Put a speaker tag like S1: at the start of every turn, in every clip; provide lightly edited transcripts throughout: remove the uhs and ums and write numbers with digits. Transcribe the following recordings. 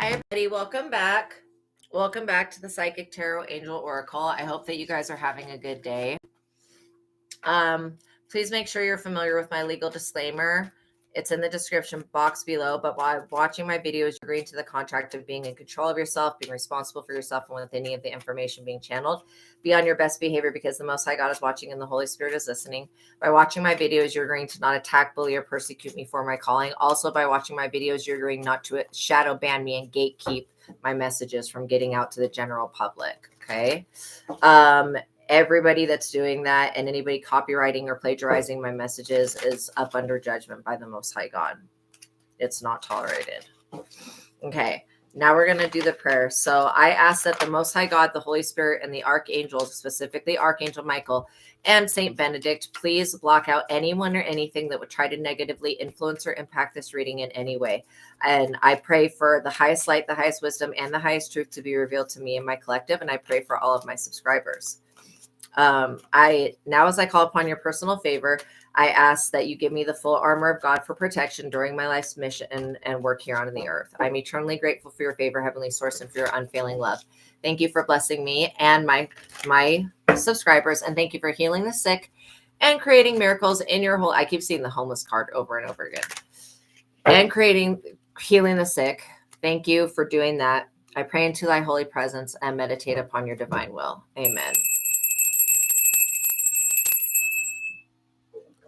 S1: Hi, everybody. Welcome back. Welcome back to the Psychic Tarot Angel Oracle. I hope that you guys are having a good day. Please make sure you're familiar with my legal disclaimer. It's in the description box below, but while watching my videos, you're agreeing to the contract of being in control of yourself, being responsible for yourself, and with any of the information being channeled. Be on your best behavior because the Most High God is watching and the Holy Spirit is listening. By watching my videos, you're agreeing to not attack, bully, or persecute me for my calling. Also, by watching my videos, you're agreeing not to shadow ban me and gatekeep my messages from getting out to the general public. Okay. Everybody that's doing that and anybody copywriting or plagiarizing my messages is up under judgment by the Most High God. It's not tolerated. Okay, now we're going to do the prayer. So I ask that the Most High God, the Holy Spirit, and the archangels, specifically Archangel Michael and Saint Benedict, please block out anyone or anything that would try to negatively influence or impact this reading in any way. And I pray for the highest light, the highest wisdom, and the highest truth to be revealed to me and my collective. And I pray for all of my subscribers. Now as I call upon your personal favor, I ask that you give me the full armor of God for protection during my life's mission and work here on the earth. I'm eternally grateful for your favor, Heavenly Source, and for your unfailing love. Thank you for blessing me and my subscribers, and thank you for healing the sick and creating miracles in your whole. I keep seeing the homeless card over and over again. And healing the sick. Thank you for doing that. I pray into thy holy presence and meditate upon your divine will. Amen.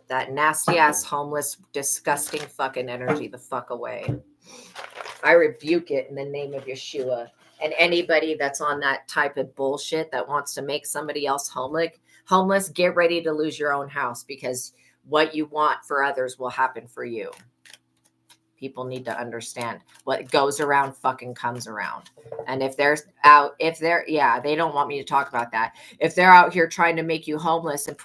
S1: That nasty ass, homeless, disgusting fucking energy the fuck away. I rebuke it in the name of Yeshua. And anybody that's on that type of bullshit that wants to make somebody else homeless, get ready to lose your own house, because what you want for others will happen for you. People need to understand what goes around fucking comes around. And they don't want me to talk about that. If they're out here trying to make you homeless and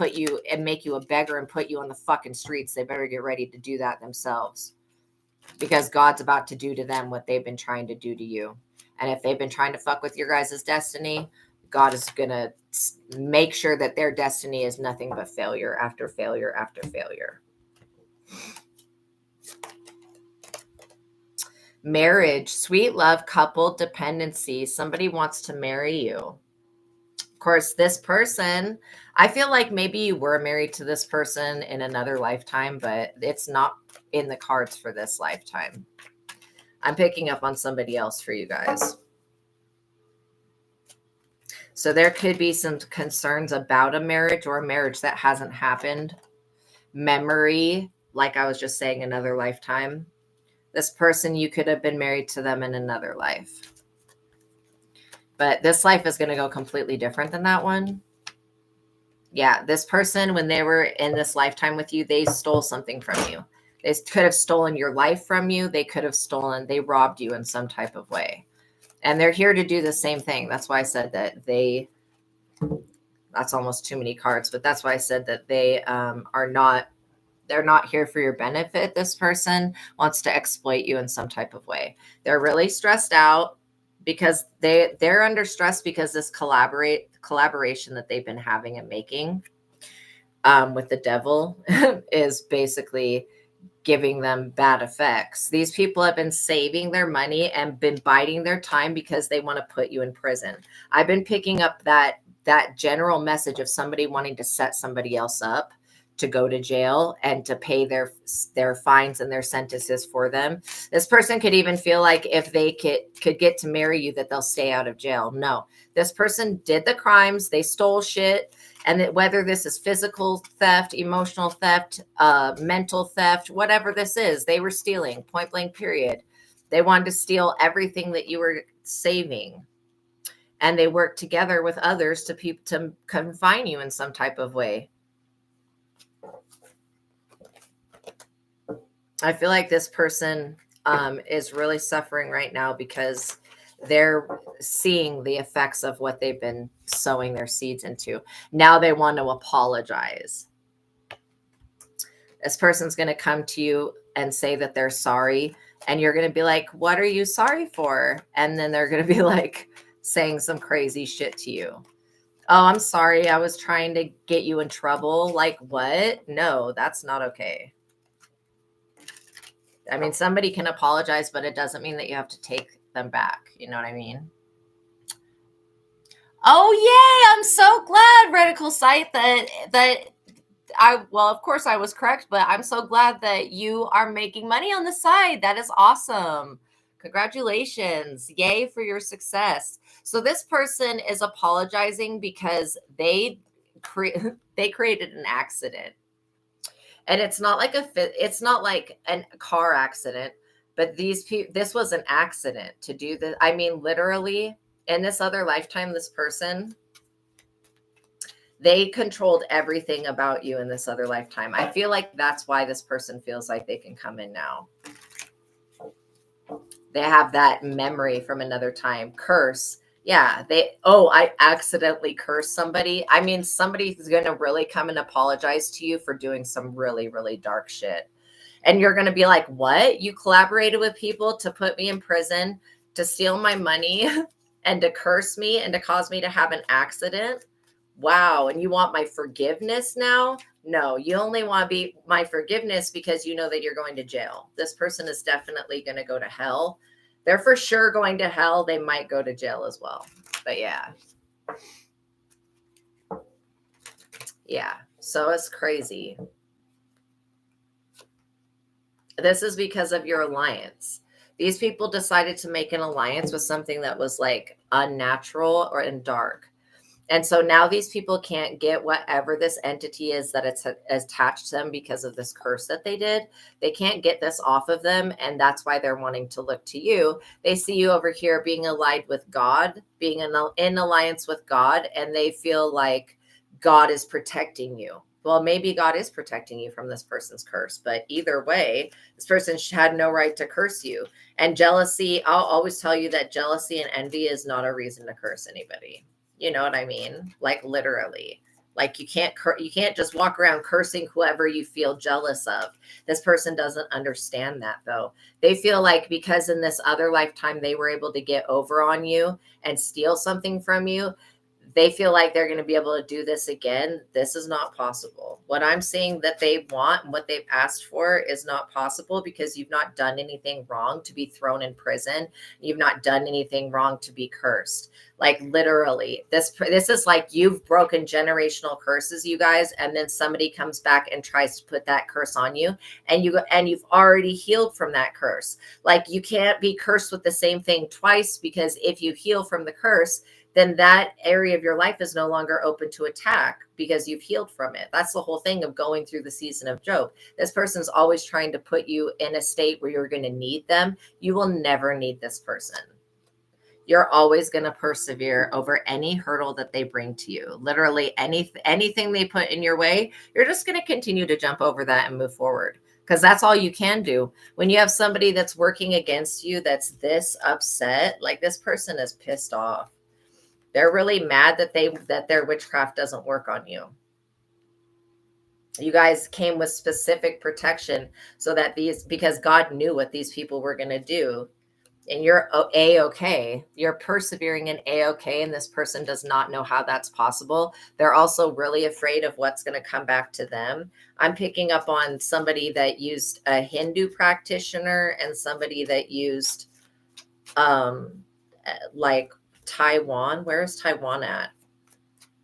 S1: make you a beggar and put you on the fucking streets, they better get ready to do that themselves, because God's about to do to them what they've been trying to do to you. And if they've been trying to fuck with your guys' destiny, God is going to make sure that their destiny is nothing but failure after failure after failure. Marriage, sweet love, couple, dependency. Somebody wants to marry you. Of course, this person, I feel like maybe you were married to this person in another lifetime, but it's not in the cards for this lifetime. I'm picking up on somebody else for you guys. So there could be some concerns about a marriage or a marriage that hasn't happened. Memory, like I was just saying, another lifetime. This person, you could have been married to them in another life. But this life is going to go completely different than that one. Yeah, this person, when they were in this lifetime with you, they stole something from you. They could have stolen your life from you. They robbed you in some type of way. And they're here to do the same thing. That's why I said that that's almost too many cards, but that's why I said that they're not here for your benefit. This person wants to exploit you in some type of way. They're really stressed out because they're under stress because this collaboration that they've been having and making with the devil is basically giving them bad effects. These people have been saving their money and been biding their time because they want to put you in prison. I've been picking up that general message of somebody wanting to set somebody else up to go to jail and to pay their fines and their sentences for them. This person could even feel like if they could get to marry you, that they'll stay out of jail. No, this person did the crimes. They stole shit. And that whether this is physical theft, emotional theft, mental theft, whatever this is, they were stealing, point blank, period. They wanted to steal everything that you were saving. And they worked together with others to confine you in some type of way. I feel like this person is really suffering right now because they're seeing the effects of what they've been sowing their seeds into. Now they want to apologize. This person's going to come to you and say that they're sorry. And you're going to be like, what are you sorry for? And then they're going to be like saying some crazy shit to you. Oh, I'm sorry. I was trying to get you in trouble. Like what? No, that's not okay. I mean, somebody can apologize, but it doesn't mean that you have to take them back. You know what I mean? Oh yay! I'm so glad, Reticle Sight, well, of course I was correct, but I'm so glad that you are making money on the side. That is awesome. Congratulations. Yay for your success. So this person is apologizing because they created an accident. And it's not like it's not like a car accident, but this was an accident to do this. I mean, literally in this other lifetime, this person, they controlled everything about you in this other lifetime. I feel like that's why this person feels like they can come in now. They have that memory from another time. Curse. Yeah, I accidentally cursed somebody. I mean, somebody's going to really come and apologize to you for doing some really, really dark shit. And you're going to be like, what? You collaborated with people to put me in prison, to steal my money, and to curse me and to cause me to have an accident? Wow. And you want my forgiveness now? No, you only want to be my forgiveness because you know that you're going to jail. This person is definitely going to go to hell. They're for sure going to hell. They might go to jail as well. But yeah. Yeah. So it's crazy. This is because of your alliance. These people decided to make an alliance with something that was like unnatural or in dark. And so now these people can't get whatever this entity is that it's attached to them because of this curse that they did. They can't get this off of them. And that's why they're wanting to look to you. They see you over here being allied with God, being in alliance with God, and they feel like God is protecting you. Well, maybe God is protecting you from this person's curse, but either way, this person had no right to curse you. And jealousy, I'll always tell you that jealousy and envy is not a reason to curse anybody. You know what I mean? Like literally, like you can't just walk around cursing whoever you feel jealous of. This person doesn't understand that though. They feel like because in this other lifetime, they were able to get over on you and steal something from you. They feel like they're going to be able to do this again. This is not possible. What I'm seeing that they want and what they've asked for is not possible because you've not done anything wrong to be thrown in prison. You've not done anything wrong to be cursed. Like literally, this is like you've broken generational curses, you guys, and then somebody comes back and tries to put that curse on you, and you've already healed from that curse. Like you can't be cursed with the same thing twice, because if you heal from the curse, then that area of your life is no longer open to attack because you've healed from it. That's the whole thing of going through the season of Job. This person's always trying to put you in a state where you're going to need them. You will never need this person. You're always going to persevere over any hurdle that they bring to you. Literally anything they put in your way, you're just going to continue to jump over that and move forward, because that's all you can do. When you have somebody that's working against you, that's this upset, like this person is pissed off. They're really mad that their witchcraft doesn't work on you. You guys came with specific protection so that because God knew what these people were going to do. And you're A-okay. You're persevering in A-okay, and this person does not know how that's possible. They're also really afraid of what's going to come back to them. I'm picking up on somebody that used a Hindu practitioner and somebody that used like Taiwan. Where is Taiwan at?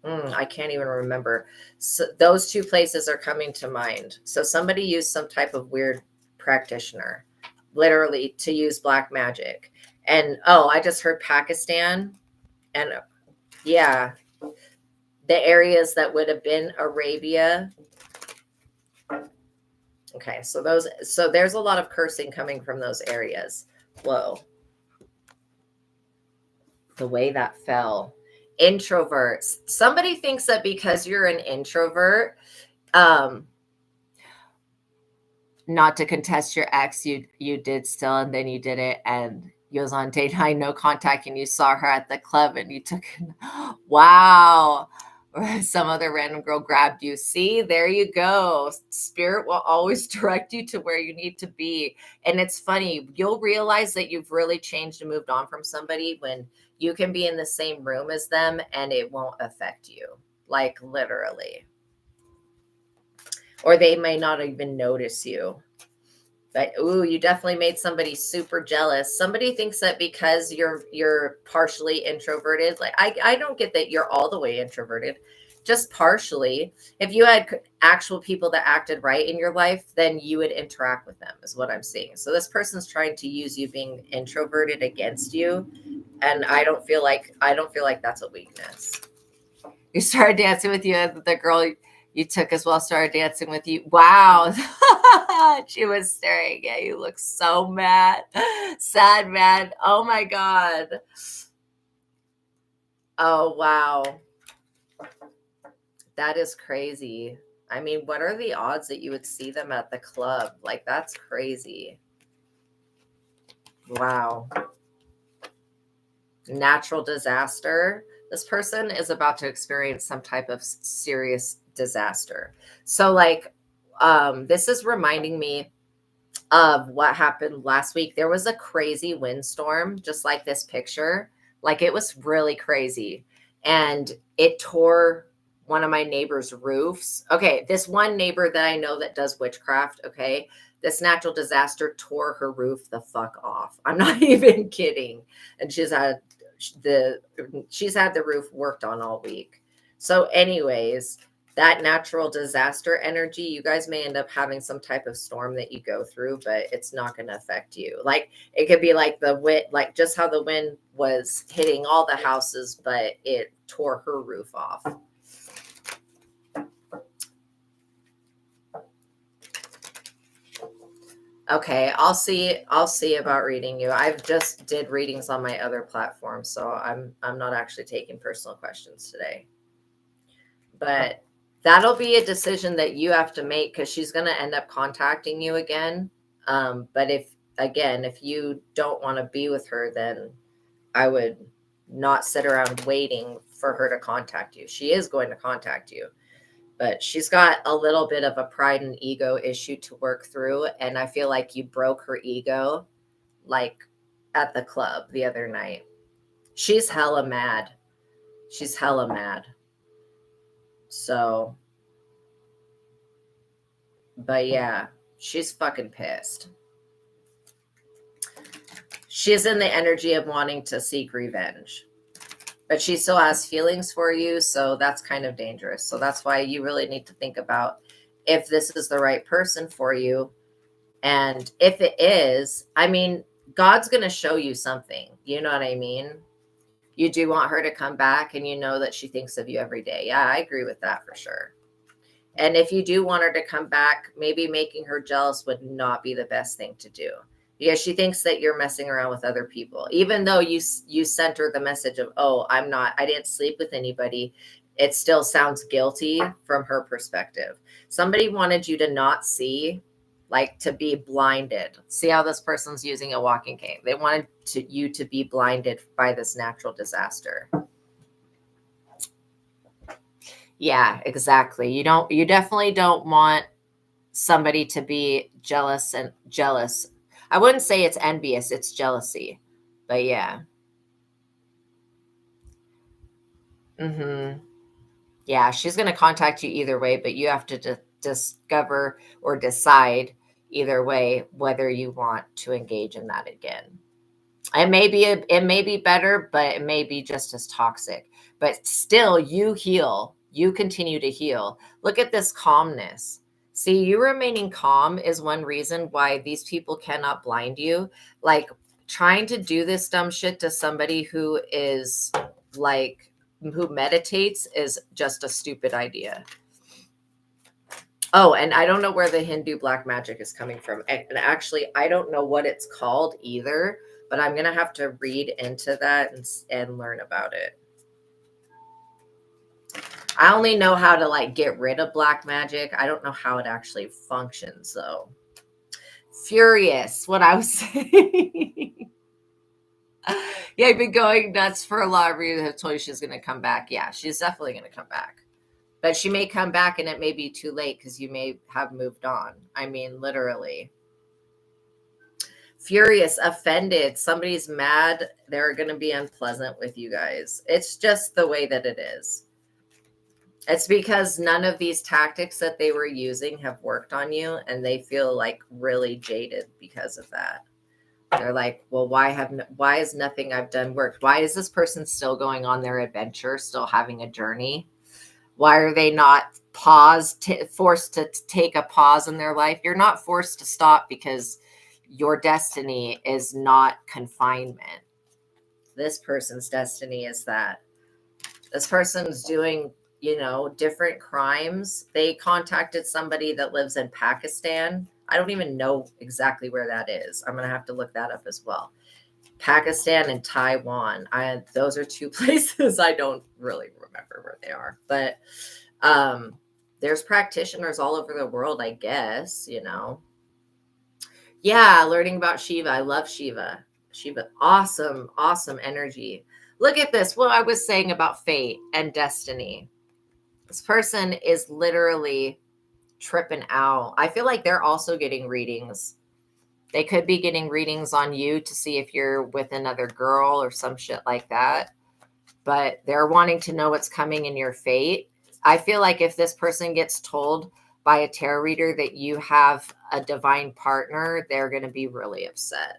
S1: I can't even remember. So those two places are coming to mind. So somebody used some type of weird practitioner, literally to use black magic. And I just heard Pakistan. And yeah, the areas that would have been Arabia. Okay, so there's a lot of cursing coming from those areas. Whoa. The way that fell. Introverts. Somebody thinks that because you're an introvert, not to contest your ex, you did still, and then you did it, and you was on date night, no contact, and you saw her at the club, and you took wow. Some other random girl grabbed you. See, there you go. Spirit will always direct you to where you need to be. And it's funny, you'll realize that you've really changed and moved on from somebody when you can be in the same room as them and it won't affect you, like literally. Or they may not even notice you. But ooh, you definitely made somebody super jealous. Somebody thinks that because you're partially introverted, like I don't get that you're all the way introverted, just partially. If you had actual people that acted right in your life, then you would interact with them, is what I'm seeing. So this person's trying to use you being introverted against you, and I don't feel like that's a weakness. You started dancing with you, the girl you took as well started dancing with you. Wow. She was staring at you. Look so mad. Sad, mad. Oh my God. Oh, wow. That is crazy. I mean, what are the odds that you would see them at the club? Like, that's crazy. Wow. Natural disaster. This person is about to experience some type of serious disaster. So, like, this is reminding me of what happened last week. There was a crazy windstorm, just like this picture. Like, it was really crazy. And it tore one of my neighbor's roofs. Okay, this one neighbor that I know that does witchcraft, okay, this natural disaster tore her roof the fuck off. I'm not even kidding. And she's had the roof worked on all week. So anyways, that natural disaster energy, you guys may end up having some type of storm that you go through, but it's not going to affect you. Like, it could be like the wind, like just how the wind was hitting all the houses, but it tore her roof off. Okay, I'll see about reading you. I've just did readings on my other platform, so I'm not actually taking personal questions today. But that'll be a decision that you have to make, because she's going to end up contacting you again. But if you don't want to be with her, then I would not sit around waiting for her to contact you. She is going to contact you, but she's got a little bit of a pride and ego issue to work through. And I feel like you broke her ego, like at the club the other night. She's hella mad. So, but yeah, she's fucking pissed. She's in the energy of wanting to seek revenge, but she still has feelings for you. So that's kind of dangerous. So that's why you really need to think about if this is the right person for you. And if it is, I mean, God's going to show you something. You know what I mean? You do want her to come back, and you know that she thinks of you every day. Yeah, I agree with that for sure. And if you do want her to come back, maybe making her jealous would not be the best thing to do, because she thinks that you're messing around with other people. Even though you sent her the message of, oh, I didn't sleep with anybody, it still sounds guilty from her perspective. Somebody wanted you to not see, like to be blinded. See how this person's using a walking cane. They wanted you to be blinded by this natural disaster. Yeah, exactly. You definitely don't want somebody to be jealous. I wouldn't say it's envious, it's jealousy. But yeah. Yeah, she's going to contact you either way, but you have to discover or decide either way whether you want to engage in that again. It may be better, but it may be just as toxic. But still, you heal. You continue to heal. Look at this calmness. See, you remaining calm is one reason why these people cannot blind you. Like, trying to do this dumb shit to somebody who meditates is just a stupid idea. Oh, and I don't know where the Hindu black magic is coming from. And actually, I don't know what it's called either, but I'm going to have to read into that and learn about it. I only know how to like get rid of black magic. I don't know how it actually functions though. Furious, what I was saying. Yeah, I've been going nuts for a lot of reasons. I've told you she's going to come back. Yeah, she's definitely going to come back. But she may come back and it may be too late because you may have moved on. I mean, literally. Furious, offended, somebody's mad. They're going to be unpleasant with you guys. It's just the way that it is. It's because none of these tactics that they were using have worked on you, and they feel like really jaded because of that. They're like, well, why has nothing I've done worked? Why is this person still going on their adventure, still having a journey? Why are they not forced to take a pause in their life? You're not forced to stop because your destiny is not confinement. This person's destiny is that. This person's doing, different crimes. They contacted somebody that lives in Pakistan. I don't even know exactly where that is. I'm going to have to look that up as well. Pakistan and Taiwan. Those are two places I don't really remember where they are. But there's practitioners all over the world, I guess, Yeah, learning about Shiva. I love Shiva. Shiva, awesome, awesome energy. Look at this. What I was saying about fate and destiny. This person is literally tripping out. I feel like they're also getting readings. They could be getting readings on you to see if you're with another girl or some shit like that. But they're wanting to know what's coming in your fate. I feel like if this person gets told by a tarot reader that you have a divine partner, they're going to be really upset.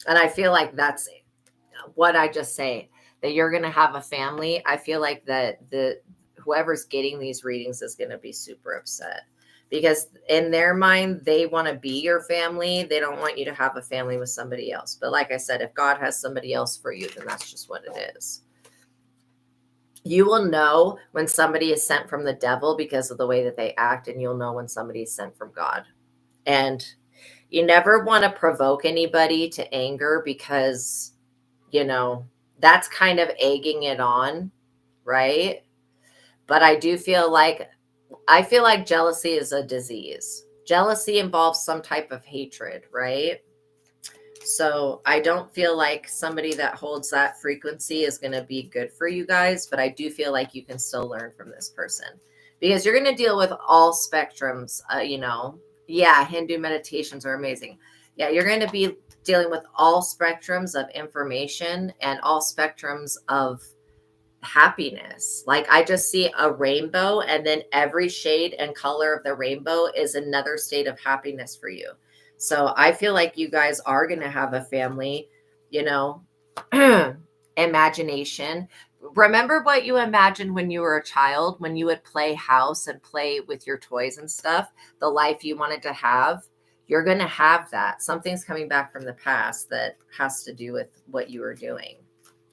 S1: And I feel like that's what I just say, that you're going to have a family. I feel like that whoever's getting these readings is going to be super upset because in their mind, they want to be your family. They don't want you to have a family with somebody else. But like I said, if God has somebody else for you, then that's just what it is. You will know when somebody is sent from the devil because of the way that they act, and you'll know when somebody is sent from God. And you never want to provoke anybody to anger because, that's kind of egging it on, right? But I feel like jealousy is a disease. Jealousy involves some type of hatred, right? So I don't feel like somebody that holds that frequency is going to be good for you guys, but I do feel like you can still learn from this person because you're going to deal with all spectrums, Yeah, Hindu meditations are amazing. Yeah, you're going to be dealing with all spectrums of information and all spectrums of happiness. Like I just see a rainbow, and then every shade and color of the rainbow is another state of happiness for you. So I feel like you guys are going to have a family, imagination. Remember what you imagined when you were a child, when you would play house and play with your toys and stuff, the life you wanted to have. You're going to have that. Something's coming back from the past that has to do with what you were doing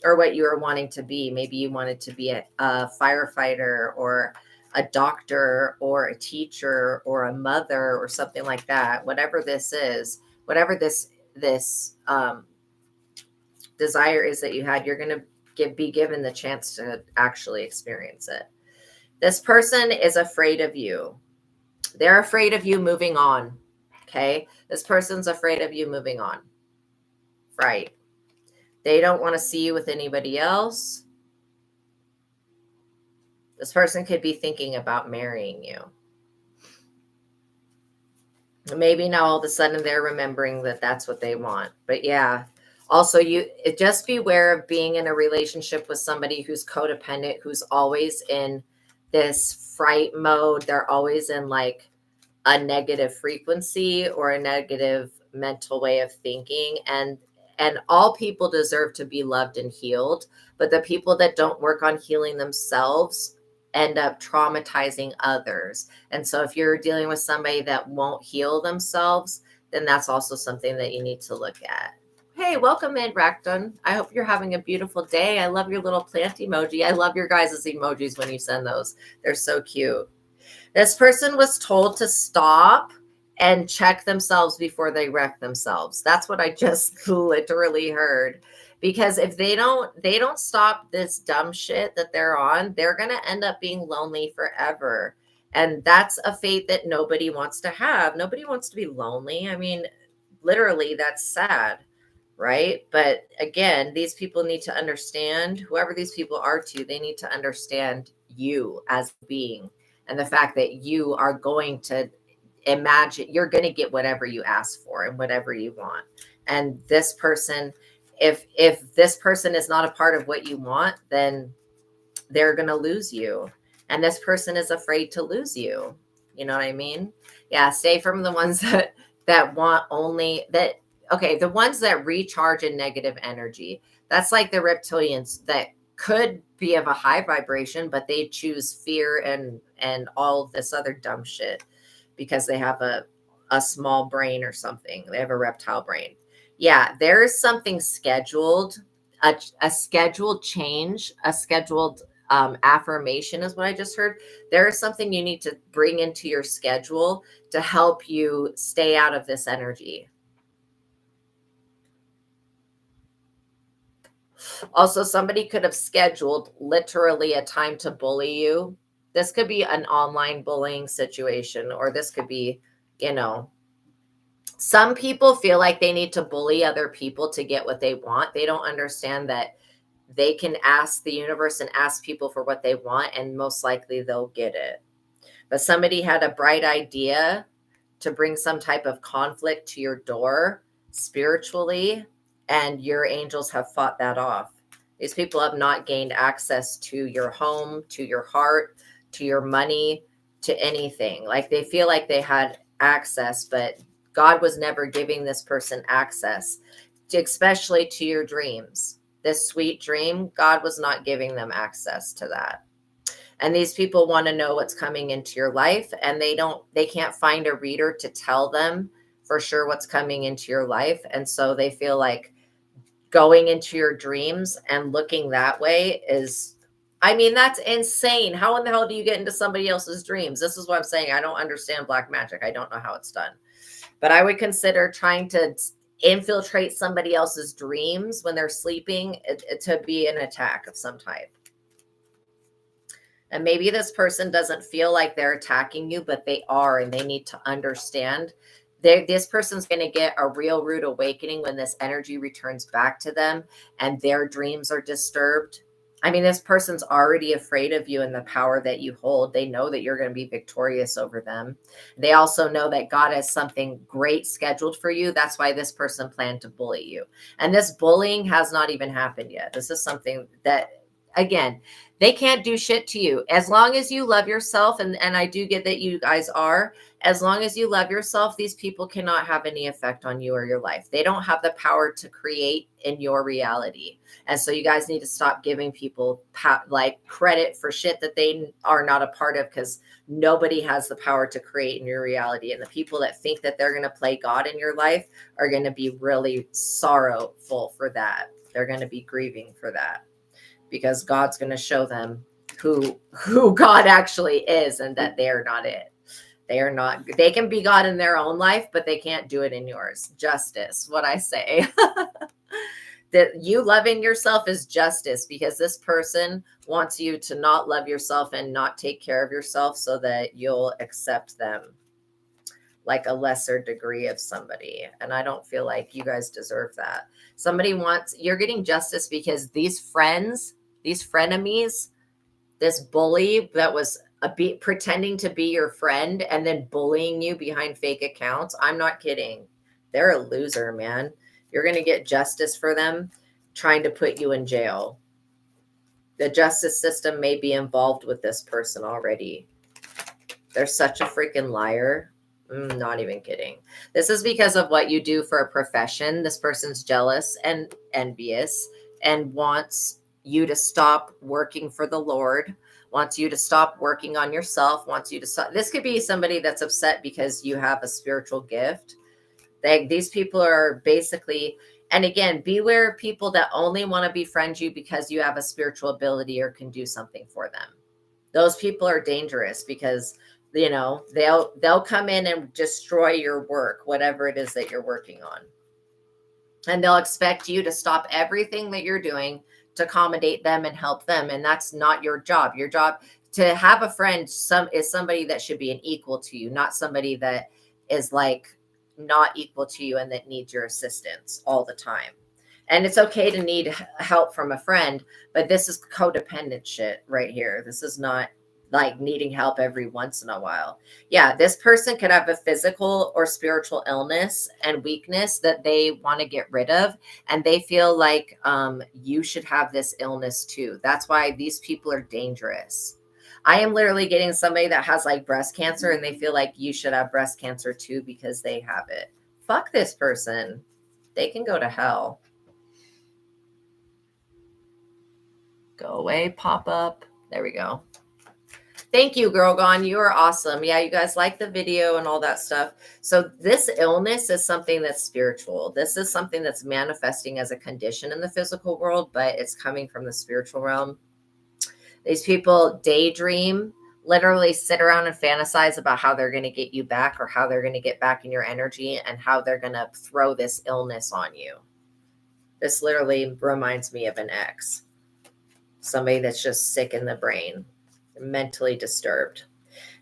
S1: or what you were wanting to be. Maybe you wanted to be a firefighter or a doctor or a teacher or a mother or something like that. Whatever this is, whatever this desire is that you had, you're going to be given the chance to actually experience it. This person is afraid of you. They're afraid of you moving on. Okay. This person's afraid of you moving on. Right. They don't want to see you with anybody else. This person could be thinking about marrying you. Maybe now all of a sudden they're remembering that that's what they want. But yeah, also just beware of being in a relationship with somebody who's codependent, who's always in this fright mode. They're always in like a negative frequency or a negative mental way of thinking. And all people deserve to be loved and healed. But the people that don't work on healing themselves end up traumatizing others. And so if you're dealing with somebody that won't heal themselves, then that's also something that you need to look at. Hey, welcome in, Racton. I hope you're having a beautiful day. I love your little plant emoji. I love your guys' emojis when you send those. They're so cute. This person was told to stop and check themselves before they wreck themselves. That's what I just literally heard. Because if they don't stop this dumb shit that they're on, they're going to end up being lonely forever. And that's a fate that nobody wants to have. Nobody wants to be lonely. I mean, literally, that's sad, right? But again, these people need to understand, whoever these people are to, they need to understand you as a being and the fact that you are going to imagine, you're going to get whatever you ask for and whatever you want. And this person, if this person is not a part of what you want, then they're going to lose you. And this person is afraid to lose you. You know what I mean? Yeah. Stay from the ones that want only that. Okay. The ones that recharge in negative energy. That's like the reptilians that could be of a high vibration, but they choose fear and all this other dumb shit because they have a small brain or something. They have a reptile brain. Yeah, there is something scheduled, a scheduled change, a scheduled affirmation is what I just heard. There is something you need to bring into your schedule to help you stay out of this energy. Also, somebody could have scheduled literally a time to bully you. This could be an online bullying situation, or this could be, you know, some people feel like they need to bully other people to get what they want. They don't understand that they can ask the universe and ask people for what they want, and most likely they'll get it. But somebody had a bright idea to bring some type of conflict to your door spiritually, and your angels have fought that off. These people have not gained access to your home, to your heart, to your money, to anything. Like they feel like they had access, but God was never giving this person access, especially to your dreams. This sweet dream, God was not giving them access to that. And these people want to know what's coming into your life, and they can't find a reader to tell them for sure what's coming into your life. And so they feel like going into your dreams and looking that way is, I mean, that's insane. How in the hell do you get into somebody else's dreams? This is what I'm saying. I don't understand black magic. I don't know how it's done. But I would consider trying to infiltrate somebody else's dreams when they're sleeping to be an attack of some type. And maybe this person doesn't feel like they're attacking you, but they are, and they need to understand. This person's going to get a real rude awakening when this energy returns back to them and their dreams are disturbed. I mean, this person's already afraid of you and the power that you hold. They know that you're going to be victorious over them. They also know that God has something great scheduled for you. That's why this person planned to bully you. And this bullying has not even happened yet. This is something that, again, they can't do shit to you. As long as you love yourself, and I do get that you guys are, as long as you love yourself, these people cannot have any effect on you or your life. They don't have the power to create in your reality. And so you guys need to stop giving people like credit for shit that they are not a part of, because nobody has the power to create in your reality. And the people that think that they're going to play God in your life are going to be really sorrowful for that. They're going to be grieving for that, because God's going to show them who God actually is, and that they are not it. They are not, they can be God in their own life, but they can't do it in yours. Justice, what I say. That you loving yourself is justice, because this person wants you to not love yourself and not take care of yourself so that you'll accept them like a lesser degree of somebody. And I don't feel like you guys deserve that. You're getting justice because these friends, these frenemies, this bully that was pretending to be your friend and then bullying you behind fake accounts. I'm not kidding. They're a loser, man. You're going to get justice for them trying to put you in jail. The justice system may be involved with this person already. They're such a freaking liar. Not even kidding. This is because of what you do for a profession. This person's jealous and envious and wants you to stop working for the Lord, wants you to stop working on yourself, wants you to stop. This could be somebody that's upset because you have a spiritual gift. These people are basically, and again, beware of people that only want to befriend you because you have a spiritual ability or can do something for them. Those people are dangerous, because they'll come in and destroy your work, whatever it is that you're working on. And they'll expect you to stop everything that you're doing to accommodate them and help them. And that's not your job. Your job to have a friend is somebody that should be an equal to you, not somebody that is like not equal to you and that needs your assistance all the time. And it's okay to need help from a friend, but this is codependent shit right here. This is not like needing help every once in a while. Yeah, this person could have a physical or spiritual illness and weakness that they want to get rid of. And they feel like you should have this illness too. That's why these people are dangerous. I am literally getting somebody that has like breast cancer and they feel like you should have breast cancer too because they have it. Fuck this person. They can go to hell. Go away, pop up. There we go. Thank you, Girl Gone. You are awesome. Yeah, you guys like the video and all that stuff. So this illness is something that's spiritual. This is something that's manifesting as a condition in the physical world, but it's coming from the spiritual realm. These people daydream, literally sit around and fantasize about how they're going to get you back or how they're going to get back in your energy and how they're going to throw this illness on you. This literally reminds me of an ex. Somebody that's just sick in the brain, mentally disturbed.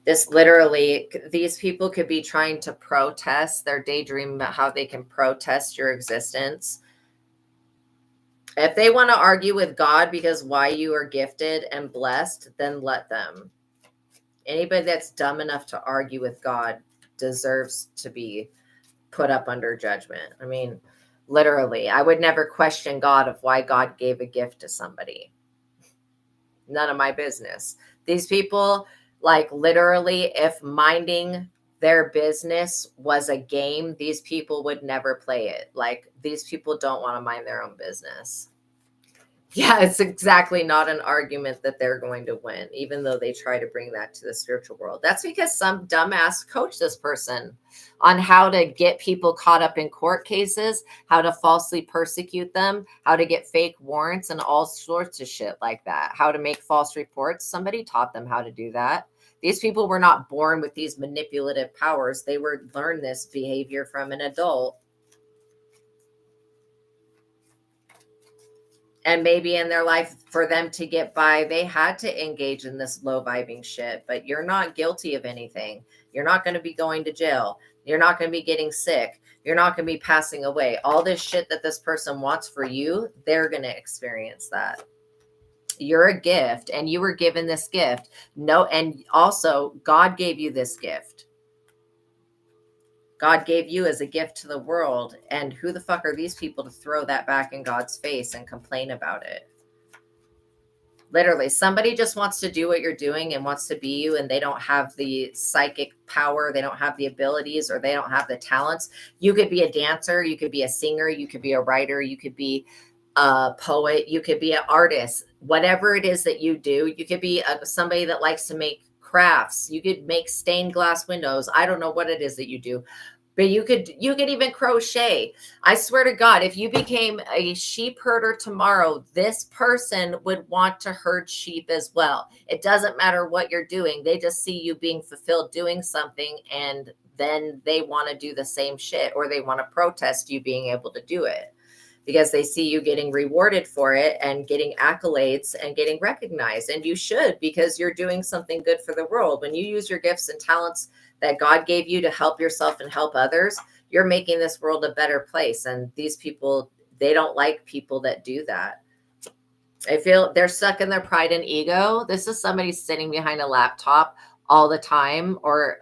S1: This literally, these people could be trying to protest. They're daydreaming about how they can protest your existence. If they want to argue with God because why you are gifted and blessed, then let them. Anybody that's dumb enough to argue with God deserves to be put up under judgment. I mean, literally, I would never question God of why God gave a gift to somebody. None of my business. These people, like literally, if minding their business was a game, these people would never play it. Like these people don't want to mind their own business. Yeah, it's exactly not an argument that they're going to win, even though they try to bring that to the spiritual world. That's because some dumbass coached this person on how to get people caught up in court cases, how to falsely persecute them, how to get fake warrants and all sorts of shit like that, how to make false reports. Somebody taught them how to do that. These people were not born with these manipulative powers. They were learned this behavior from an adult. And maybe in their life, for them to get by, they had to engage in this low vibing shit. But you're not guilty of anything. You're not going to be going to jail. You're not going to be getting sick. You're not going to be passing away. All this shit that this person wants for you, they're going to experience that. You're a gift and you were given this gift. No, and also God gave you this gift. God gave you as a gift to the world. And who the fuck are these people to throw that back in God's face and complain about it? Literally, somebody just wants to do what you're doing and wants to be you, and they don't have the psychic power, they don't have the abilities, or they don't have the talents. You could be a dancer, you could be a singer, you could be a writer, you could be a poet, you could be an artist. Whatever it is that you do, you could be somebody that likes to make crafts. You could make stained glass windows. I don't know what it is that you do, but you could even crochet. I swear to God, if you became a sheep herder tomorrow, this person would want to herd sheep as well. It doesn't matter what you're doing. They just see you being fulfilled doing something, and then they want to do the same shit, or they want to protest you being able to do it, because they see you getting rewarded for it and getting accolades and getting recognized. And you should, because you're doing something good for the world. When you use your gifts and talents that God gave you to help yourself and help others, you're making this world a better place. And these people, they don't like people that do that. I feel they're stuck in their pride and ego. This is somebody sitting behind a laptop all the time, or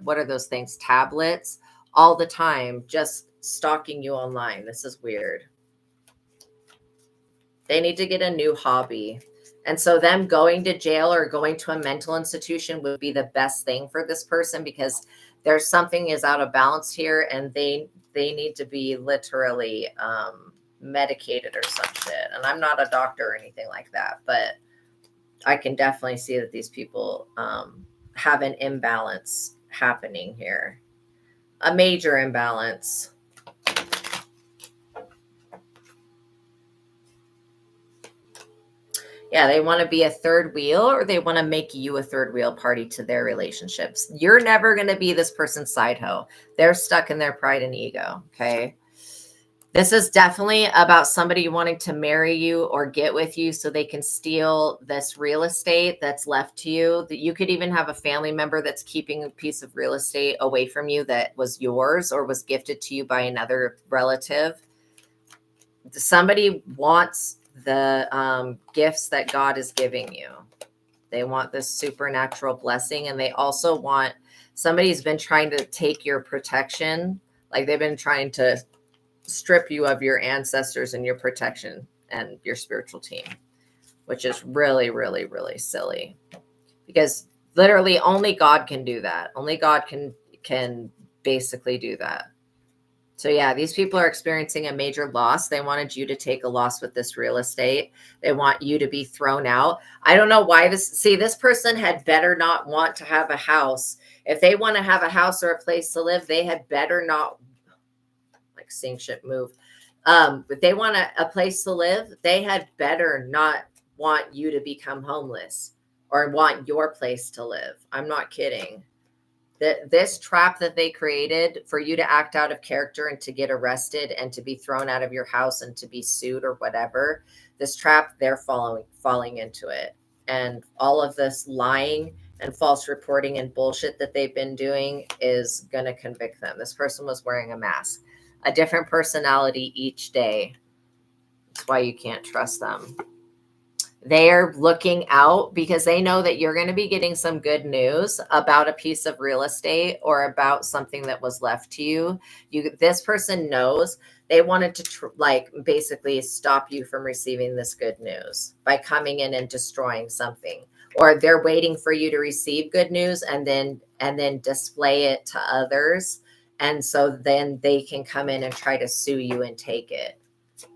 S1: what are those things? Tablets all the time, just stalking you online. This is weird. They need to get a new hobby. And so them going to jail or going to a mental institution would be the best thing for this person, because there's something is out of balance here, and they need to be literally medicated or some shit. And I'm not a doctor or anything like that, but I can definitely see that these people have an imbalance happening here, a major imbalance. Yeah, they want to be a third wheel, or they want to make you a third wheel party to their relationships. You're never going to be this person's side hoe. They're stuck in their pride and ego. Okay. This is definitely about somebody wanting to marry you or get with you so they can steal this real estate that's left to you. That you could even have a family member that's keeping a piece of real estate away from you that was yours or was gifted to you by another relative. Somebody wants the gifts that God is giving you. They want this supernatural blessing, and they also want, somebody's been trying to take your protection. Like they've been trying to strip you of your ancestors and your protection and your spiritual team, which is really, really, really silly, because literally only God can do that. Only God can basically do that. So yeah, these people are experiencing a major loss. They wanted you to take a loss with this real estate. They want you to be thrown out. I don't know why this person had better not want to have a house. If they want to have a house or a place to live, they had better not, like seeing shit move. If they want a place to live, they had better not want you to become homeless or want your place to live. I'm not kidding. This trap that they created for you to act out of character and to get arrested and to be thrown out of your house and to be sued or whatever, this trap, they're falling into it. And all of this lying and false reporting and bullshit that they've been doing is going to convict them. This person was wearing a mask, a different personality each day. That's why you can't trust them. They are looking out because they know that you're going to be getting some good news about a piece of real estate or about something that was left to you. This person knows. They wanted to basically stop you from receiving this good news by coming in and destroying something, or they're waiting for you to receive good news and then display it to others. And so then they can come in and try to sue you and take it.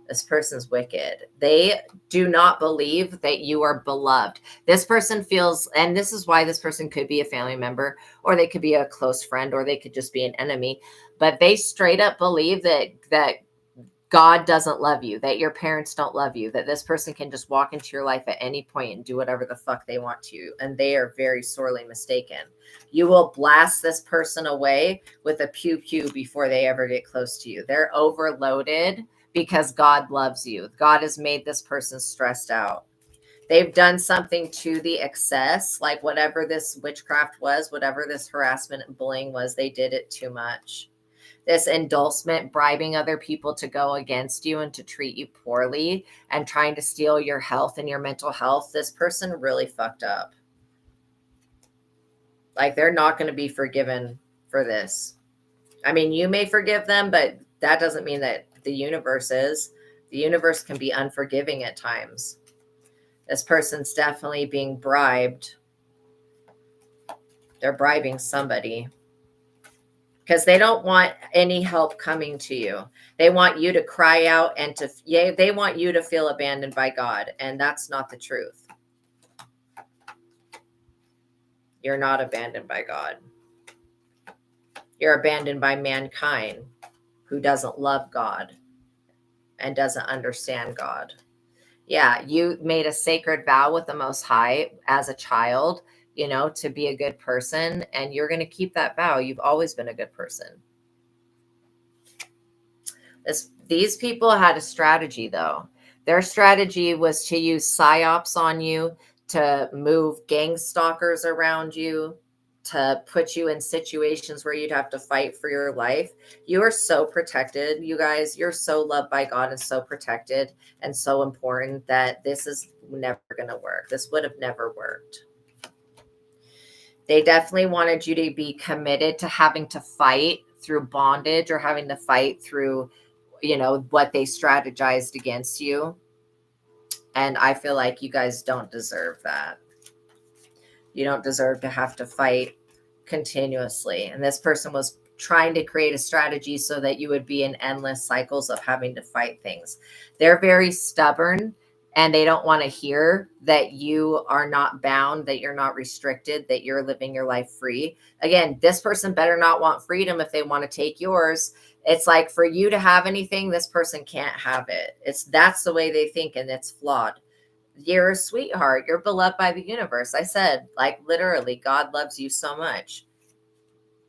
S1: This person's wicked. They do not believe that you are beloved. This person feels, and this is why this person could be a family member, or they could be a close friend, or they could just be an enemy. But they straight up believe that God doesn't love you, that your parents don't love you, that this person can just walk into your life at any point and do whatever the fuck they want to. And they are very sorely mistaken. You will blast this person away with a pew pew before they ever get close to you. They're overloaded because God loves you. God has made this person stressed out. They've done something to the excess, like whatever this witchcraft was, whatever this harassment and bullying was, they did it too much. This endorsement, bribing other people to go against you and to treat you poorly and trying to steal your health and your mental health, this person really fucked up. Like, they're not going to be forgiven for this. I mean, you may forgive them, but that doesn't mean that the universe is. The universe can be unforgiving at times. This person's definitely being bribed. They're bribing somebody because they don't want any help coming to you. They want you to cry out and they want you to feel abandoned by God. And that's not the truth. You're not abandoned by God. You're abandoned by mankind who doesn't love God and doesn't understand God. Yeah, you made a sacred vow with the Most High as a child, to be a good person, and you're going to keep that vow. You've always been a good person. These people had a strategy, though. Their strategy was to use psyops on you, to move gang stalkers around you, to put you in situations where you'd have to fight for your life. You are so protected, you guys. You're so loved by God and so protected and so important that this is never going to work. This would have never worked. They definitely wanted you to be committed to having to fight through bondage or having to fight through, what they strategized against you. And I feel like you guys don't deserve that. You don't deserve to have to fight continuously. And this person was trying to create a strategy so that you would be in endless cycles of having to fight things. They're very stubborn, and they don't want to hear that you are not bound, that you're not restricted, that you're living your life free. Again, this person better not want freedom if they want to take yours. It's like, for you to have anything, this person can't have it. That's the way they think, and it's flawed. You're a sweetheart. You're beloved by the universe. I said, like, literally, God loves you so much.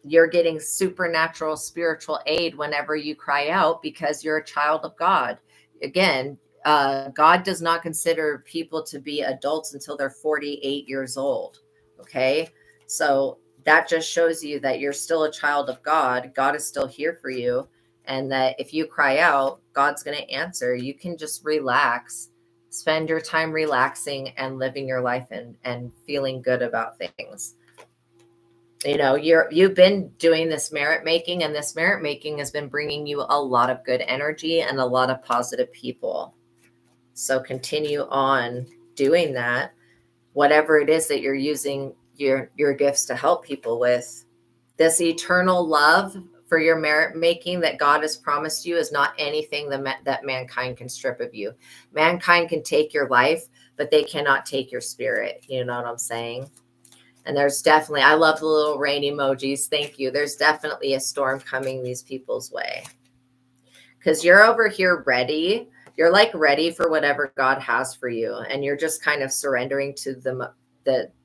S1: You're getting supernatural spiritual aid whenever you cry out because you're a child of God. Again, God does not consider people to be adults until they're 48 years old. Okay. So that just shows you that you're still a child of God. God is still here for you. And that if you cry out, God's going to answer. You can just relax. Spend your time relaxing and living your life and feeling good about things. You know, you've been doing this merit making, and this merit making has been bringing you a lot of good energy and a lot of positive people. So continue on doing that. Whatever it is that you're using your gifts to help people with, this eternal love for your merit making that God has promised you is not anything that mankind can strip of you. Mankind can take your life, but they cannot take your spirit. You know what I'm saying? And there's definitely, I love the little rain emojis. Thank you. There's definitely a storm coming these people's way. Because you're over here ready. You're like ready for whatever God has for you. And you're just kind of surrendering to the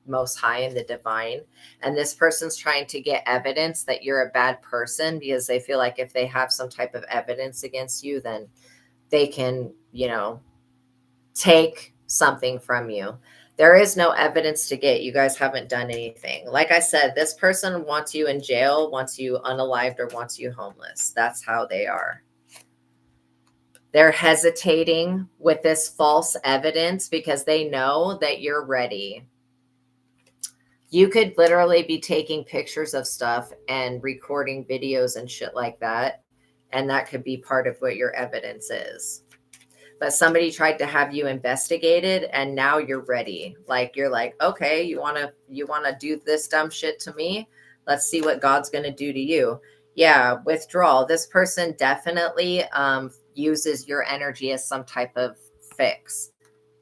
S1: Most High and the divine. And this person's trying to get evidence that you're a bad person, because they feel like if they have some type of evidence against you, then they can, you know, take something from you. There is no evidence to get. You guys haven't done anything. Like I said, this person wants you in jail, wants you unalived, or wants you homeless. That's how they are. They're hesitating with this false evidence because they know that you're ready. You could literally be taking pictures of stuff and recording videos and shit like that. And that could be part of what your evidence is. But somebody tried to have you investigated, and now you're ready. Like, you're like, okay, you want to do this dumb shit to me? Let's see what God's going to do to you. Yeah, withdrawal. This person definitely uses your energy as some type of fix.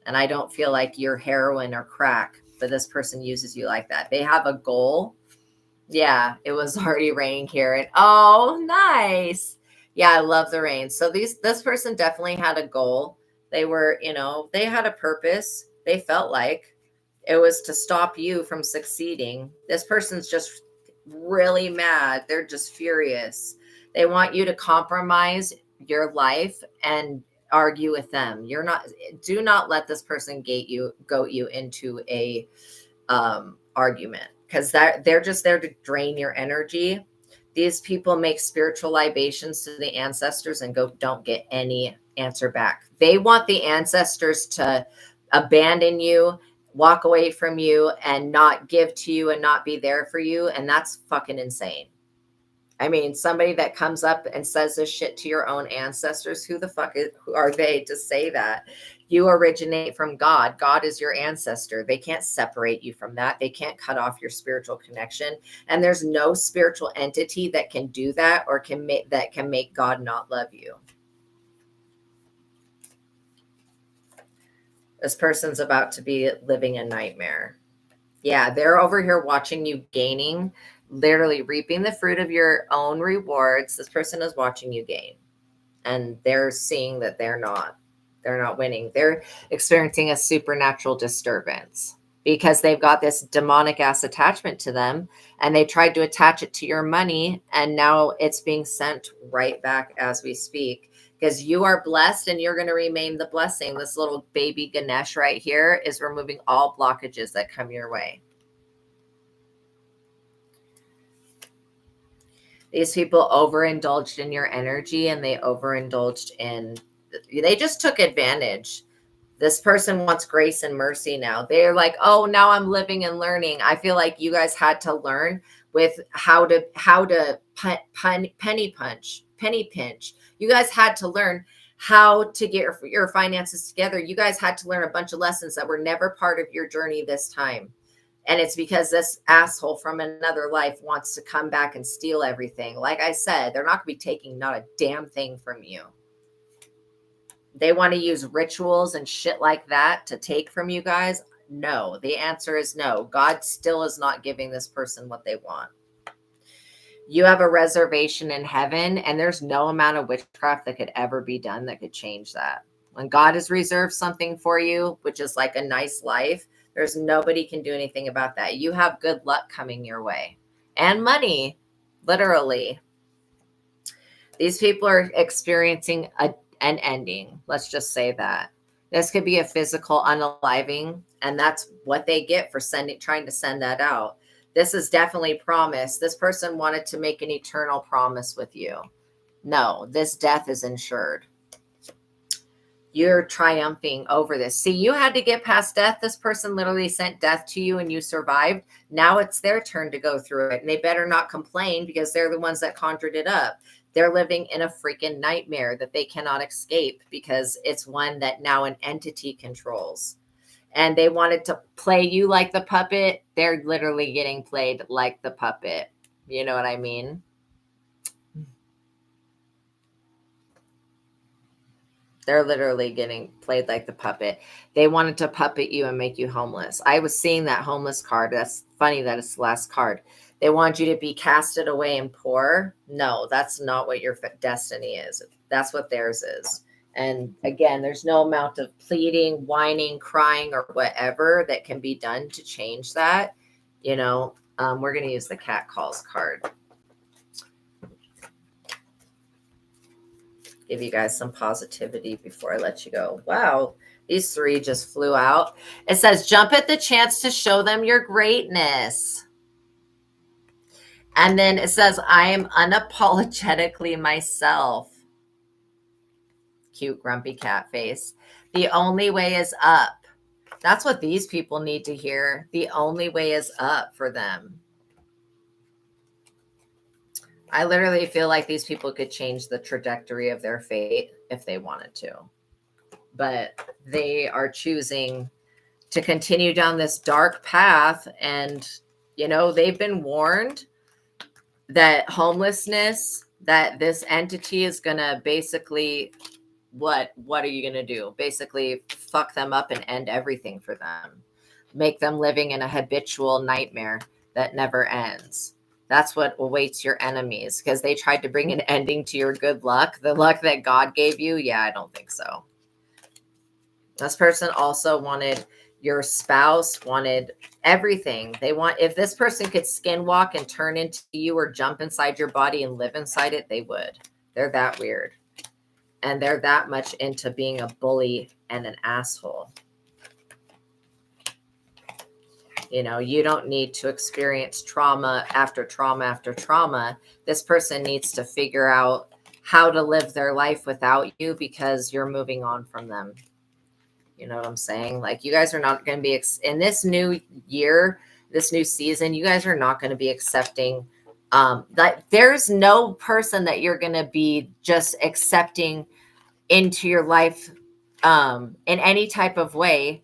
S1: And I don't feel like you're heroin or crack, but this person uses you like that. They have a goal. Yeah, it was already raining here. And oh, nice. Yeah, I love the rain. So this person definitely had a goal. They were, you know, they had a purpose. They felt like it was to stop you from succeeding. This person's just really mad. They're just furious. They want you to compromise your life and argue with them. Do not let this person goat you into a argument, because they're just there to drain your energy. These people make spiritual libations to the ancestors and don't get any answer back. They want the ancestors to abandon you, walk away from you, and not give to you and not be there for you. And that's fucking insane. I mean, somebody that comes up and says this shit to your own ancestors, who are they to say that? You originate from God. God is your ancestor. They can't separate you from that. They can't cut off your spiritual connection. And there's no spiritual entity that can do that or can make God not love you. This person's about to be living a nightmare. Yeah, they're over here watching you gaining, literally reaping the fruit of your own rewards. This person is watching you gain, and they're seeing that they're not winning. They're experiencing a supernatural disturbance because they've got this demonic ass attachment to them, and they tried to attach it to your money, and now it's being sent right back as we speak. Because you are blessed and you're going to remain the blessing. This little baby Ganesh right here is removing all blockages that come your way. These people overindulged in your energy, and they just took advantage. This person wants grace and mercy now. They're like, oh, now I'm living and learning. I feel like you guys had to learn with how to penny pinch. You guys had to learn how to get your finances together. You guys had to learn a bunch of lessons that were never part of your journey this time. And it's because this asshole from another life wants to come back and steal everything. Like I said, they're not going to be taking not a damn thing from you. They want to use rituals and shit like that to take from you guys. No, the answer is no. God still is not giving this person what they want. You have a reservation in heaven, and there's no amount of witchcraft that could ever be done that could change that. When God has reserved something for you, which is like a nice life, there's nobody can do anything about that. You have good luck coming your way and money, literally. These people are experiencing an ending. Let's just say that. This could be a physical unaliving, and that's what they get for trying to send that out. This is definitely promise. This person wanted to make an eternal promise with you. No, this death is insured. You're triumphing over this. See, you had to get past death. This person literally sent death to you and you survived. Now it's their turn to go through it. And they better not complain because they're the ones that conjured it up. They're living in a freaking nightmare that they cannot escape because it's one that now an entity controls. And they wanted to play you like the puppet. They're literally getting played like the puppet. You know what I mean? They're literally getting played like the puppet. They wanted to puppet you and make you homeless. I was seeing that homeless card. That's funny that it's the last card. They want you to be casted away and poor. No, that's not what your destiny is. That's what theirs is. And again, there's no amount of pleading, whining, crying, or whatever that can be done to change that. You know, we're going to use the cat calls card. Give you guys some positivity before I let you go. Wow, these three just flew out. It says, jump at the chance to show them your greatness. And then it says, I am unapologetically myself. Cute, grumpy cat face. The only way is up. That's what these people need to hear. The only way is up for them. I literally feel like these people could change the trajectory of their fate if they wanted to. But they are choosing to continue down this dark path. And, you know, they've been warned that homelessness, that this entity is going to basically, what are you going to do? Basically fuck them up and end everything for them. Make them living in a habitual nightmare that never ends. That's what awaits your enemies, because they tried to bring an ending to your good luck. The luck that God gave you. Yeah, I don't think so. This person also wanted your spouse, wanted everything. They want, if this person could skinwalk and turn into you or jump inside your body and live inside it, they would. They're that weird. And they're that much into being a bully and an asshole. You know, you don't need to experience trauma after trauma after trauma. This person needs to figure out how to live their life without you because you're moving on from them. You know what I'm saying? Like, you guys are not going to be in this new year, this new season, you guys are not going to be accepting that there's no person that you're going to be just accepting into your life in any type of way.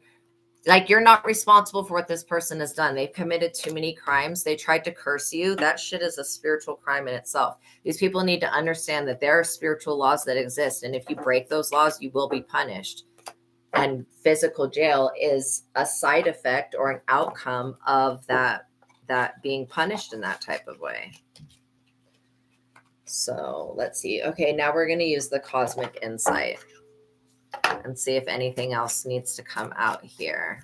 S1: Like, you're not responsible for what this person has done. They've committed too many crimes. They tried to curse you. That shit is a spiritual crime in itself. These people need to understand that there are spiritual laws that exist. And if you break those laws, you will be punished. And physical jail is a side effect or an outcome of that being punished in that type of way. So let's see. Okay, now we're going to use the cosmic insight and see if anything else needs to come out here.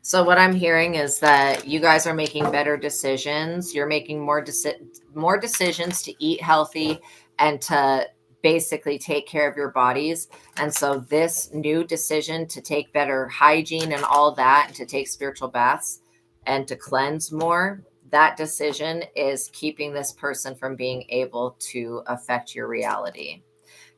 S1: So what I'm hearing is that you guys are making better decisions. You're making more decisions to eat healthy and to basically take care of your bodies. And so this new decision to take better hygiene and all that, and to take spiritual baths and to cleanse more, that decision is keeping this person from being able to affect your reality.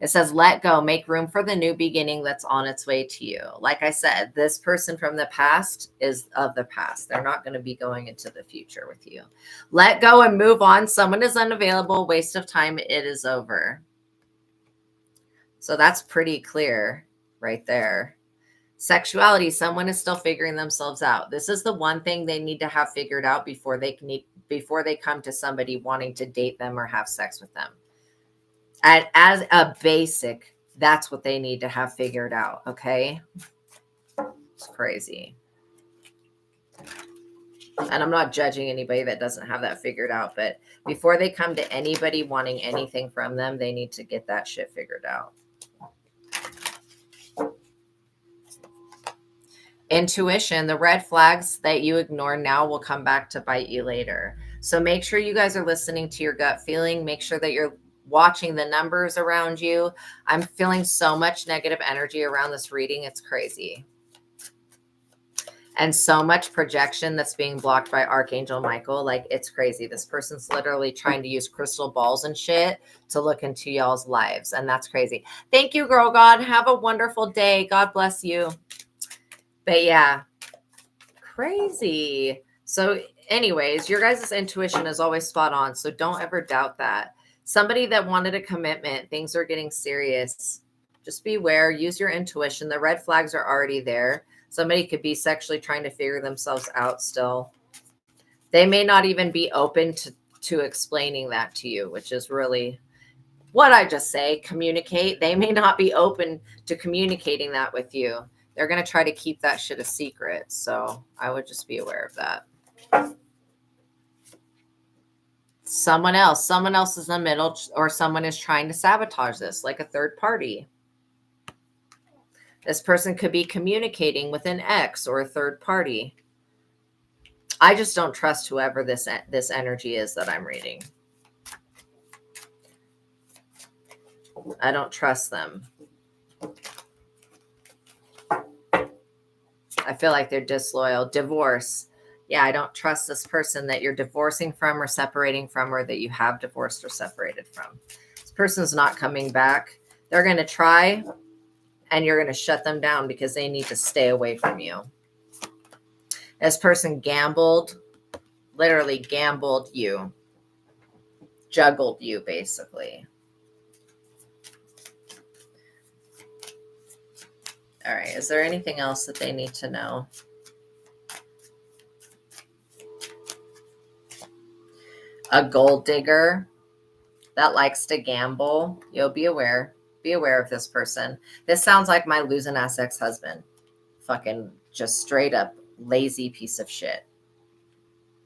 S1: It says, let go, make room for the new beginning that's on its way to you. Like I said, this person from the past is of the past. They're not going to be going into the future with you. Let go and move on. Someone is unavailable. Waste of time. It is over. So that's pretty clear right there. Sexuality, someone is still figuring themselves out. This is the one thing they need to have figured out before they come to somebody wanting to date them or have sex with them. And as a basic, that's what they need to have figured out. Okay. It's crazy. And I'm not judging anybody that doesn't have that figured out, but before they come to anybody wanting anything from them, they need to get that shit figured out. Intuition, the red flags that you ignore now will come back to bite you later. So make sure you guys are listening to your gut feeling. Make sure that you're watching the numbers around you. I'm feeling so much negative energy around this reading. It's crazy. And so much projection that's being blocked by Archangel Michael. Like, it's crazy. This person's literally trying to use crystal balls and shit to look into y'all's lives. And that's crazy. Thank you, Girl God. Have a wonderful day. God bless you. But yeah, crazy. So anyways, your guys' intuition is always spot on. So don't ever doubt that. Somebody that wanted a commitment, things are getting serious. Just beware, use your intuition. The red flags are already there. Somebody could be sexually trying to figure themselves out still. They may not even be open to explaining that to you, which is really what I just say. Communicate. They may not be open to communicating that with you. They're going to try to keep that shit a secret. So I would just be aware of that. Someone else is in the middle, or someone is trying to sabotage this, like a third party. This person could be communicating with an ex or a third party. I just don't trust whoever this energy is that I'm reading. I don't trust them. I feel like they're disloyal. Divorce. Yeah, I don't trust this person that you're divorcing from or separating from, or that you have divorced or separated from. This person's not coming back. They're going to try, and you're going to shut them down because they need to stay away from you. This person gambled, literally gambled you, juggled you, basically. All right, is there anything else that they need to know? A gold digger that likes to gamble. You'll be aware. Be aware of this person. This sounds like my losing ass ex-husband. Fucking just straight up lazy piece of shit.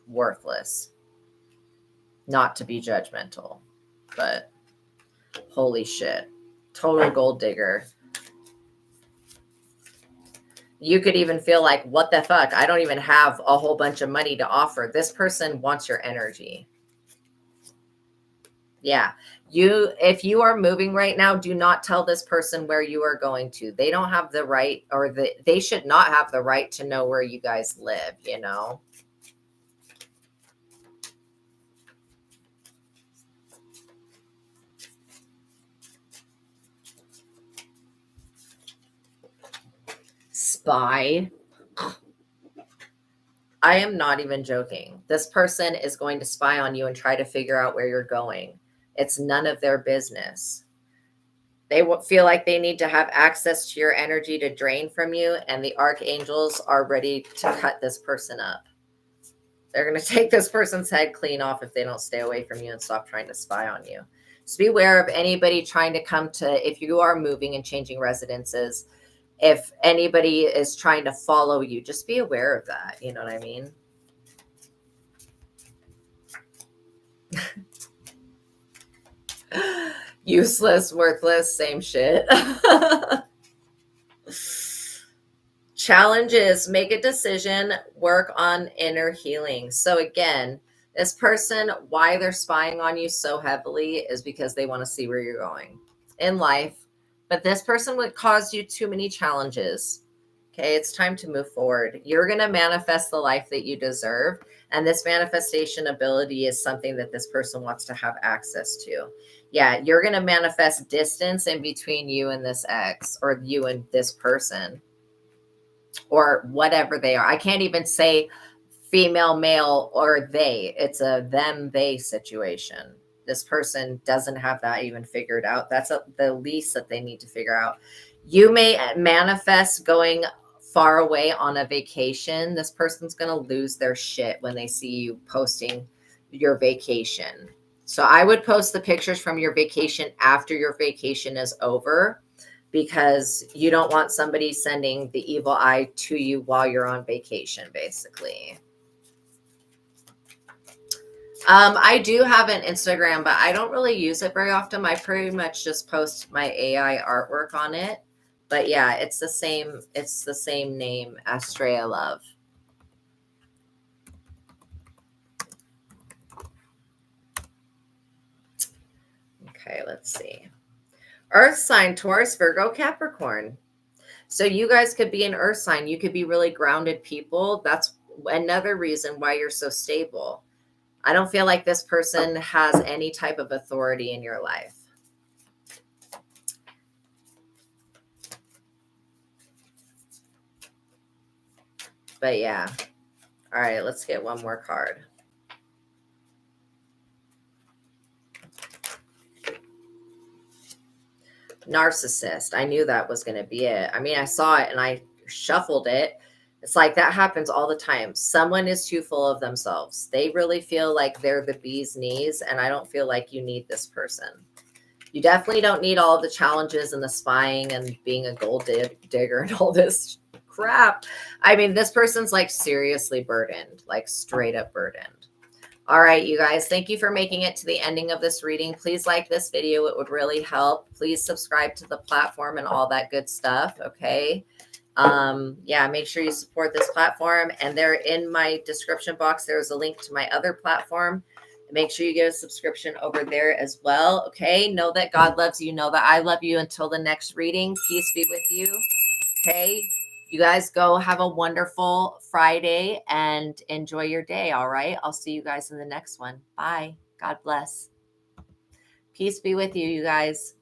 S1: Worthless. Not to be judgmental, but holy shit. Total gold digger. You could even feel like, what the fuck? I don't even have a whole bunch of money to offer. This person wants your energy. Yeah. If you are moving right now, do not tell this person where you are going to. They don't have the right, or they should not have the right to know where you guys live, you know? Spy. I am not even joking. This person is going to spy on you and try to figure out where you're going. It's none of their business. They feel like they need to have access to your energy to drain from you, and the archangels are ready to cut this person up. They're going to take this person's head clean off if they don't stay away from you and stop trying to spy on you. Just beware of anybody trying to come to, if you are moving and changing residences, if anybody is trying to follow you, just be aware of that. You know what I mean? Useless, worthless, same shit. Challenges, make a decision, work on inner healing. So again, this person, why they're spying on you so heavily is because they want to see where you're going in life. But this person would cause you too many challenges. Okay, it's time to move forward. You're going to manifest the life that you deserve. And this manifestation ability is something that this person wants to have access to. Yeah, you're going to manifest distance in between you and this ex, or you and this person, or whatever they are. I can't even say female, male, or they. It's a them, they situation. This person doesn't have that even figured out. That's the least that they need to figure out. You may manifest going far away on a vacation. This person's going to lose their shit when they see you posting your vacation. So I would post the pictures from your vacation after your vacation is over, because you don't want somebody sending the evil eye to you while you're on vacation, basically. I do have an Instagram, but I don't really use it very often. I pretty much just post my AI artwork on it. But yeah, it's the same name, ASTRAEA Love. Okay, let's see. Earth sign, Taurus, Virgo, Capricorn. So you guys could be an earth sign. You could be really grounded people. That's another reason why you're so stable. I don't feel like this person has any type of authority in your life. But yeah. All right, let's get one more card. Narcissist. I knew that was going to be it. I mean, I saw it and I shuffled it. It's like that happens all the time. Someone is too full of themselves. They really feel like they're the bee's knees, and I don't feel like you need this person. You definitely don't need all the challenges and the spying and being a gold digger and all this crap. I mean, this person's like seriously burdened, like straight up burdened. All right, you guys, thank you for making it to the ending of this reading. Please like this video. It would really help. Please subscribe to the platform and all that good stuff. Okay. Yeah, make sure you support this platform. And there in my description box, there's a link to my other platform. Make sure you get a subscription over there as well. Okay. Know that God loves you. Know that I love you. Until the next reading, peace be with you. Okay. You guys go have a wonderful Friday and enjoy your day. All right. I'll see you guys in the next one. Bye. God bless. Peace be with you, you guys.